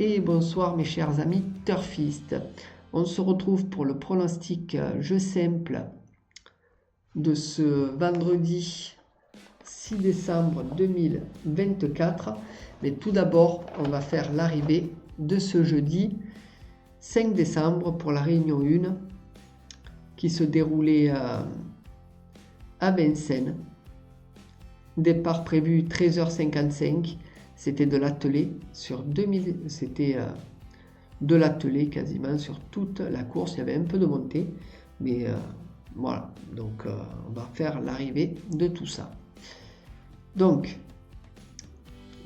Et bonsoir mes chers amis turfistes. On se retrouve pour le pronostic jeu simple de ce vendredi 6 décembre 2024. Mais tout d'abord, on va faire l'arrivée de ce jeudi 5 décembre pour la réunion 1 qui se déroulait à Vincennes. Départ prévu 13h55. C'était de l'attelé sur 2000, c'était de l'attelé quasiment sur toute la course. Il y avait un peu de montée, mais voilà. Donc on va faire l'arrivée de tout ça. Donc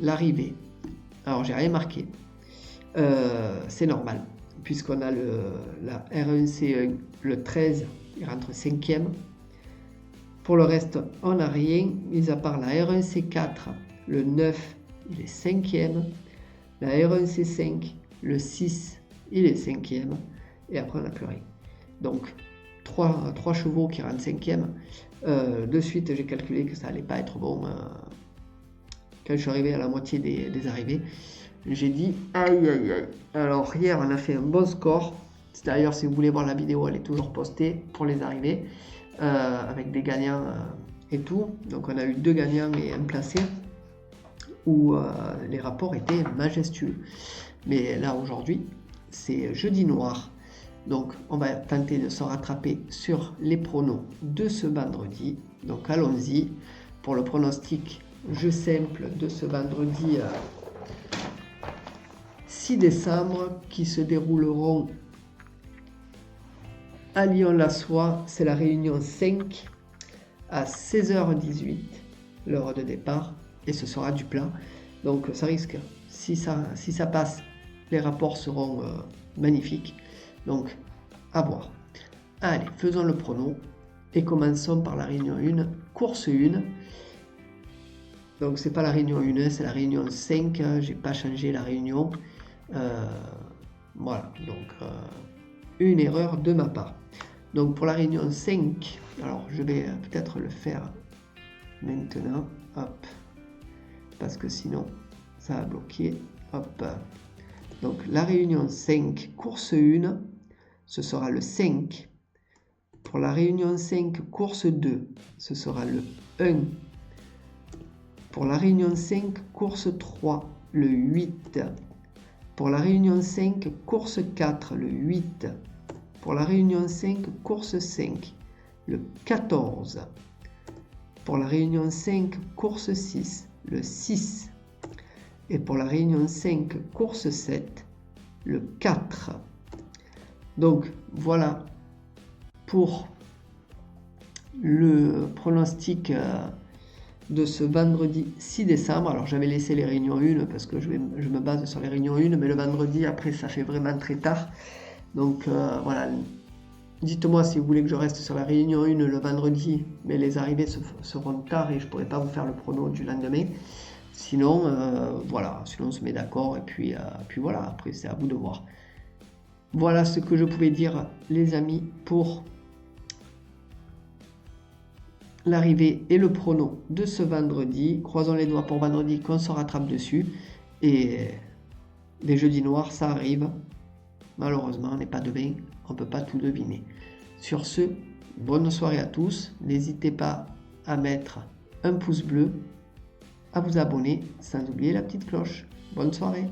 l'arrivée. Alors j'ai rien marqué. C'est normal puisqu'on a la R1C1, le 13, il rentre 5e. Pour le reste, on n'a rien, mis à part la R1C4, le 9. Il est 5e, la R1C5, le 6, il est 5e, et après on n'a plus rien. Donc 3 chevaux qui rentrent 5e. De suite, j'ai calculé que ça allait pas être bon. Quand je suis arrivé à la moitié des arrivées, j'ai dit aïe aïe aïe. Alors hier, on a fait un bon score. D'ailleurs, si vous voulez voir la vidéo, elle est toujours postée pour les arrivées, avec des gagnants et tout. Donc on a eu 2 gagnants et un placé, où les rapports étaient majestueux. Mais là aujourd'hui, c'est jeudi noir. Donc on va tenter de se rattraper sur les pronos de ce vendredi. Donc allons-y pour le pronostic jeu simple de ce vendredi 6 décembre qui se dérouleront à Lyon-la-Soie. C'est la réunion 5 à 16h18, l'heure de départ. Et ce sera du plat, donc ça risque, si ça passe, les rapports seront magnifiques, donc à voir. Allez, faisons le prono et commençons par la réunion 1, course 1. Donc c'est pas la réunion 1, c'est la réunion 5, j'ai pas changé la réunion, voilà, donc une erreur de ma part. Donc pour la réunion 5, alors je vais peut-être le faire maintenant, hop, parce que sinon ça va bloquer. Hop. Donc la réunion 5, course 1, ce sera le 5. Pour la réunion 5, course 2, ce sera le 1. Pour la réunion 5, course 3, le 8. Pour la réunion 5, course 4, le 8. Pour la réunion 5, course 5, le 14. Pour la réunion 5, course 6, le 6, et pour la réunion 5, course 7, le 4. Donc voilà pour le pronostic de ce vendredi 6 décembre. Alors j'avais laissé les réunions 1 parce que je me base sur les réunions 1, mais le vendredi après ça fait vraiment très tard. Donc voilà. Dites-moi si vous voulez que je reste sur la réunion 1 le vendredi, mais les arrivées seront tard et je ne pourrai pas vous faire le prono du lendemain. Sinon, voilà, sinon on se met d'accord et puis voilà, après c'est à vous de voir. Voilà ce que je pouvais dire, les amis, pour l'arrivée et le prono de ce vendredi. Croisons les doigts pour vendredi qu'on se rattrape dessus. Et les jeudis noirs, ça arrive. Malheureusement, on n'est pas devin, on ne peut pas tout deviner. Sur ce, bonne soirée à tous. N'hésitez pas à mettre un pouce bleu, à vous abonner, sans oublier la petite cloche. Bonne soirée.